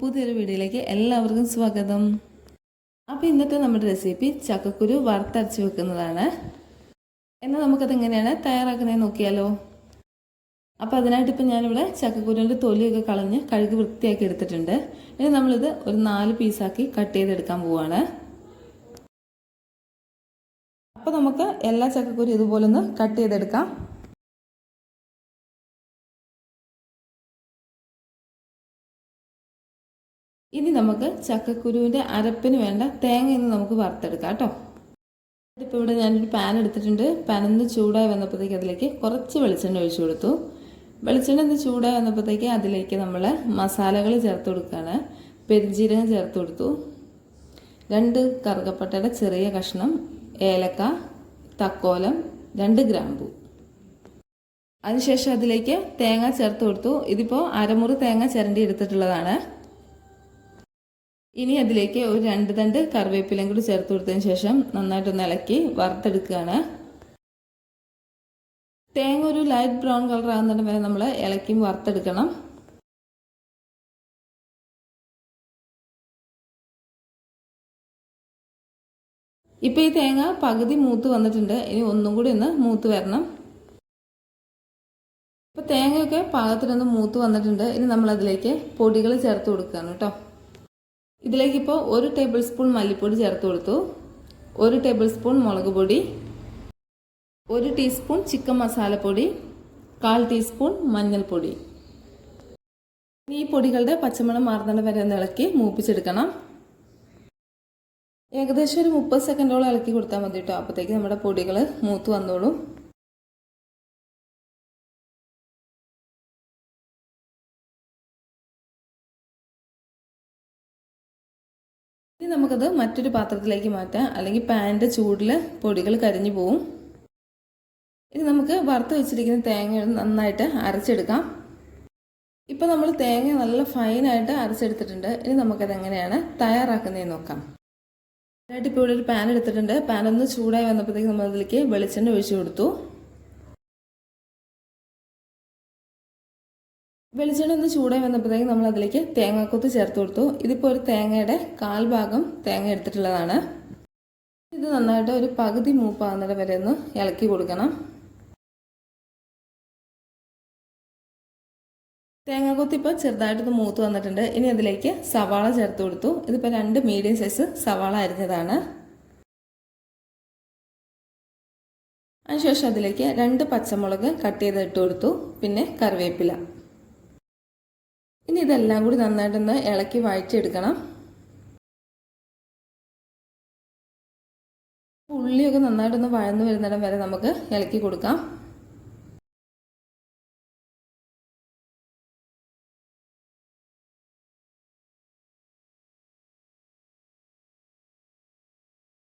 പുതിയൊരു വീഡിയോയിലേക്ക് എല്ലാവർക്കും സ്വാഗതം. അപ്പോൾ ഇന്നത്തെ നമ്മുടെ റെസിപ്പി ചക്കക്കുരു വറുത്തരച്ച് വെക്കുന്നതാണ്. എന്നാൽ നമുക്കത് എങ്ങനെയാണ് തയ്യാറാക്കുന്നതെന്ന് നോക്കിയാലോ. അപ്പോൾ അതിനായിട്ട് ഇപ്പോൾ ഞാനിവിടെ ചക്കക്കുരുവിൻ്റെ തൊലിയൊക്കെ കളഞ്ഞ് കഴുകി വൃത്തിയാക്കി എടുത്തിട്ടുണ്ട്. ഇനി നമ്മളിത് ഒരു 4 പീസാക്കി കട്ട് ചെയ്തെടുക്കാൻ പോവുകയാണ്. അപ്പോൾ നമുക്ക് എല്ലാ ചക്കക്കുരു ഇതുപോലെ ഒന്ന് കട്ട് ചെയ്തെടുക്കാം. ഇനി നമുക്ക് ചക്കക്കുരുവിൻ്റെ അരപ്പിന് വേണ്ട തേങ്ങ ഇന്ന് നമുക്ക് വറുത്തെടുക്കാം കേട്ടോ. ഇപ്പോൾ ഇവിടെ ഞാനൊരു പാൻ എടുത്തിട്ടുണ്ട്. പാൻ ഒന്ന് ചൂടായി വന്നപ്പോഴത്തേക്ക് അതിലേക്ക് കുറച്ച് വെളിച്ചെണ്ണ ഒഴിച്ചു കൊടുത്തു. വെളിച്ചെണ്ണ ഒന്ന് ചൂടായി വന്നപ്പോഴത്തേക്ക് അതിലേക്ക് നമ്മൾ മസാലകൾ ചേർത്ത് കൊടുക്കുകയാണ്. പെരുംജീരകം ചേർത്ത് കൊടുത്തു, 2 കറുകപ്പട്ടയുടെ ചെറിയ കഷ്ണം, ഏലക്ക, തക്കോലം, 2 ഗ്രാമ്പു. അതിനുശേഷം അതിലേക്ക് തേങ്ങ ചേർത്ത് കൊടുത്തു. ഇതിപ്പോൾ അരമുറി തേങ്ങ ചിരണ്ടി എടുത്തിട്ടുള്ളതാണ്. ഇനി അതിലേക്ക് ഒരു 2 തണ്ട് കറിവേപ്പിലയും കൂടി ചേർത്ത് കൊടുത്തതിന് ശേഷം നന്നായിട്ടൊന്ന് ഇളക്കി വറുത്തെടുക്കുകയാണ്. തേങ്ങ ഒരു ലൈറ്റ് ബ്രൗൺ കളർ ആകുന്നിടം വരെ നമ്മൾ ഇളക്കിയും വറുത്തെടുക്കണം. ഇപ്പോൾ ഈ തേങ്ങ പകുതി മൂത്ത് വന്നിട്ടുണ്ട്. ഇനി ഒന്നും കൂടി ഒന്ന് മൂത്ത് വരണം. ഇപ്പോൾ തേങ്ങയൊക്കെ പാകത്തിനൊന്ന് മൂത്ത് വന്നിട്ടുണ്ട്. ഇനി നമ്മളതിലേക്ക് പൊടികൾ ചേർത്ത് കൊടുക്കുകയാണ് കേട്ടോ. ഇതിലേക്ക് ഇപ്പോൾ 1 ടേബിൾ സ്പൂൺ മല്ലിപ്പൊടി ചേർത്ത് കൊടുത്തു, 1 ടേബിൾ സ്പൂൺ മുളക് പൊടി, 1 ടീസ്പൂൺ ചിക്കൻ മസാലപ്പൊടി, 1/4 ടീസ്പൂൺ മഞ്ഞൾപ്പൊടി. ഈ പൊടികളുടെ പച്ചമണം മാറുന്നത് വരെ ഒന്ന് ഇളക്കി മൂപ്പിച്ചെടുക്കണം. ഏകദേശം ഒരു 30 സെക്കൻഡോളം ഇളക്കി കൊടുത്താൽ മതി കേട്ടോ. അപ്പോഴത്തേക്ക് നമ്മുടെ പൊടികൾ മൂത്ത് വന്നോളും. ഇനി നമുക്കത് മറ്റൊരു പാത്രത്തിലേക്ക് മാറ്റാം, അല്ലെങ്കിൽ പാനിൻ്റെ ചൂടിൽ പൊടികൾ കരിഞ്ഞു പോവും. ഇനി നമുക്ക് വറുത്ത് വെച്ചിരിക്കുന്ന തേങ്ങ നന്നായിട്ട് അരച്ചെടുക്കാം. ഇപ്പോൾ നമ്മൾ തേങ്ങ നല്ല ഫൈനായിട്ട് അരച്ചെടുത്തിട്ടുണ്ട്. ഇനി നമുക്കത് എങ്ങനെയാണ് തയ്യാറാക്കുന്നതെന്ന് നോക്കാം. അതിനായിട്ട് ഇപ്പോൾ ഇവിടെ ഒരു പാൻ എടുത്തിട്ടുണ്ട്. പാൻ ഒന്ന് ചൂടായി വന്നപ്പോഴത്തേക്ക് നമ്മൾ അതിലേക്ക് വെളിച്ചെണ്ണ ഒഴിച്ചു കൊടുത്തു. വെളിച്ചെണ്ണ ഒന്ന് ചൂടായി വന്നപ്പോഴത്തേക്ക് നമ്മൾ അതിലേക്ക് തേങ്ങാക്കൊത്ത് ചേർത്ത് കൊടുത്തു. ഇതിപ്പോൾ ഒരു തേങ്ങയുടെ 1/4 ഭാഗം തേങ്ങ എടുത്തിട്ടുള്ളതാണ്. ഇത് നന്നായിട്ട് ഒരു പകുതി മൂപ്പാകുന്നിടം വരെ ഒന്ന് ഇളക്കി കൊടുക്കണം. തേങ്ങാക്കൊത്ത് ഇപ്പോൾ ചെറുതായിട്ടൊന്ന് മൂത്ത് വന്നിട്ടുണ്ട്. ഇനി അതിലേക്ക് സവാള ചേർത്ത് കൊടുത്തു. ഇതിപ്പോൾ 2 മീഡിയം സൈസ് സവാള അരിഞ്ഞതാണ്. അതിനുശേഷം അതിലേക്ക് 2 പച്ചമുളക് കട്ട് ചെയ്ത് ഇട്ട് കൊടുത്തു, പിന്നെ കറിവേപ്പില. ഇനി ഇതെല്ലാം കൂടി നന്നായിട്ടൊന്ന് ഇളക്കി വഴറ്റിയെടുക്കണം. ഉള്ളിയൊക്കെ നന്നായിട്ടൊന്ന് വഴന്നു വരുന്നിടം വരെ നമുക്ക് ഇളക്കി കൊടുക്കാം.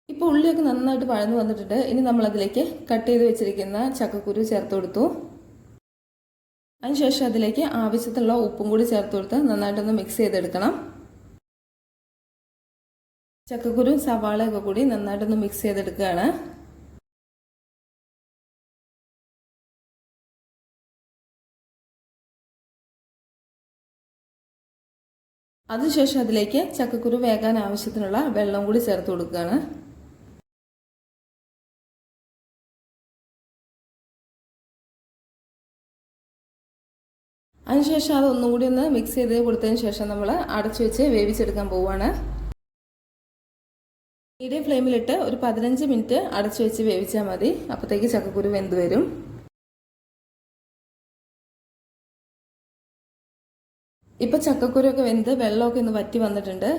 ഇപ്പോൾ ഉള്ളിയൊക്കെ നന്നായിട്ട് വഴന്നു വന്നിട്ടുണ്ട്. ഇനി നമ്മളതിലേക്ക് കട്ട് ചെയ്ത് വെച്ചിരിക്കുന്ന ചക്കക്കുരു ചേർത്ത് കൊടുത്തു. അതിനുശേഷം അതിലേക്ക് ആവശ്യത്തിനുള്ള ഉപ്പും കൂടി ചേർത്ത് കൊടുത്ത് നന്നായിട്ടൊന്ന് മിക്സ് ചെയ്തെടുക്കണം. ചക്കക്കുരു സവാളയൊക്കെ കൂടി നന്നായിട്ടൊന്ന് മിക്സ് ചെയ്തെടുക്കുകയാണ്. അതിനുശേഷം അതിലേക്ക് ചക്കക്കുരു വേകാൻ ആവശ്യത്തിനുള്ള വെള്ളം കൂടി ചേർത്ത് കൊടുക്കുകയാണ്. അതിനുശേഷം അത് ഒന്നും കൂടി ഒന്ന് മിക്സ് ചെയ്ത് കൊടുത്തതിന് ശേഷം നമ്മൾ അടച്ചു വെച്ച് വേവിച്ചെടുക്കാൻ പോവുകയാണ്. മീഡിയം ഫ്ലെയിമിലിട്ട് ഒരു 15 മിനിറ്റ് അടച്ചു വെച്ച് വേവിച്ചാൽ മതി. അപ്പോഴത്തേക്ക് ചക്കക്കുരു വെന്ത് വരും. ഇപ്പോൾ ചക്കക്കുരുവൊക്കെ വെന്ത് വെള്ളമൊക്കെ ഒന്ന് വറ്റി വന്നിട്ടുണ്ട്.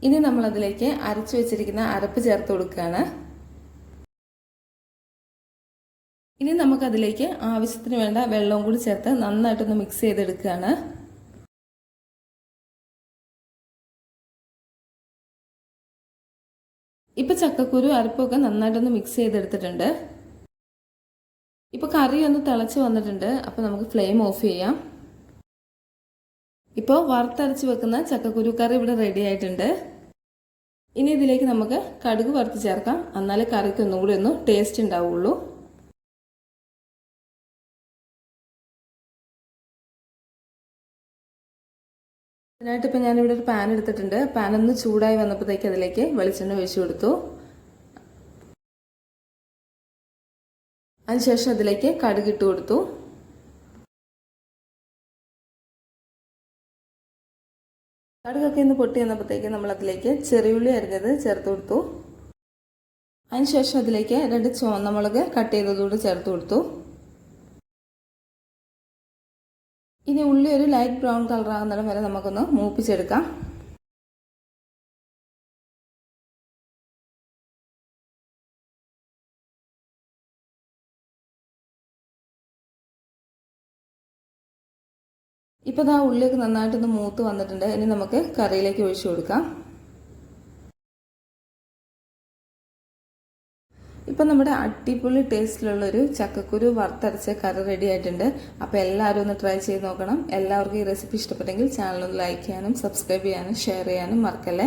ഇനി നമ്മളതിലേക്ക് അരച്ചു വെച്ചിരിക്കുന്ന അരപ്പ് ചേർത്ത് കൊടുക്കുകയാണ്. ഇനി നമുക്കതിലേക്ക് ആവശ്യത്തിന് വേണ്ട വെള്ളവും കൂടി ചേർത്ത് നന്നായിട്ടൊന്ന് മിക്സ് ചെയ്തെടുക്കുകയാണ്. ഇപ്പോൾ ചക്കക്കുരു അരപ്പൊക്കെ നന്നായിട്ടൊന്ന് മിക്സ് ചെയ്തെടുത്തിട്ടുണ്ട്. ഇപ്പോൾ കറി ഒന്ന് തിളച്ച് വന്നിട്ടുണ്ട്. അപ്പോൾ നമുക്ക് ഫ്ലെയിം ഓഫ് ചെയ്യാം. ഇപ്പോൾ വറുത്തരച്ച് വെക്കുന്ന ചക്കക്കുരു കറി ഇവിടെ റെഡി ആയിട്ടുണ്ട്. ഇനി ഇതിലേക്ക് നമുക്ക് കടുക് വറുത്ത് ചേർക്കാം. എന്നാലേ കറിക്ക് ഒന്നും കൂടി ഒന്ന് ടേസ്റ്റ് ഉണ്ടാവുള്ളൂ. അതിനായിട്ട് ഇപ്പോൾ ഞാനിവിടെ ഒരു പാൻ എടുത്തിട്ടുണ്ട്. പാൻ ഒന്ന് ചൂടായി വന്നപ്പോഴത്തേക്ക് അതിലേക്ക് വെളിച്ചെണ്ണ ഒഴിച്ചു കൊടുത്തു. അതിനുശേഷം അതിലേക്ക് കടുക് ഇട്ട് കൊടുത്തു. കടുകൊക്കെ ഒന്ന് പൊട്ടി വന്നപ്പോഴത്തേക്ക് നമ്മൾ അതിലേക്ക് ചെറിയുള്ളി അരിഞ്ഞത് ചേർത്ത് കൊടുത്തു. അതിനുശേഷം അതിലേക്ക് 2 ചുവന്ന മുളക് കട്ട് ചെയ്തതുകൂടി ചേർത്ത് കൊടുത്തു. ഇനി ഉള്ളി ഒരു ലൈറ്റ് ബ്രൗൺ കളർ ആകുന്നിടം വരെ നമുക്കൊന്ന് മൂപ്പിച്ചെടുക്കാം. ഇപ്പോൾ ആ ഉള്ളിയൊക്കെ നന്നായിട്ടൊന്ന് മൂത്ത് വന്നിട്ടുണ്ട്. ഇനി നമുക്ക് കറിയിലേക്ക് ഒഴിച്ചു കൊടുക്കാം. ഇപ്പം നമ്മുടെ അടിപൊളി ടേസ്റ്റിലുള്ളൊരു ചക്കക്കുരു വറുത്തരച്ച കറി റെഡി ആയിട്ടുണ്ട്. അപ്പോൾ എല്ലാവരും ഒന്ന് ട്രൈ ചെയ്ത് നോക്കണം. എല്ലാവർക്കും ഈ റെസിപ്പി ഇഷ്ടപ്പെട്ടെങ്കിൽ ചാനൽ ഒന്ന് ലൈക്ക് ചെയ്യാനും സബ്സ്ക്രൈബ് ചെയ്യാനും ഷെയർ ചെയ്യാനും മറക്കല്ലേ.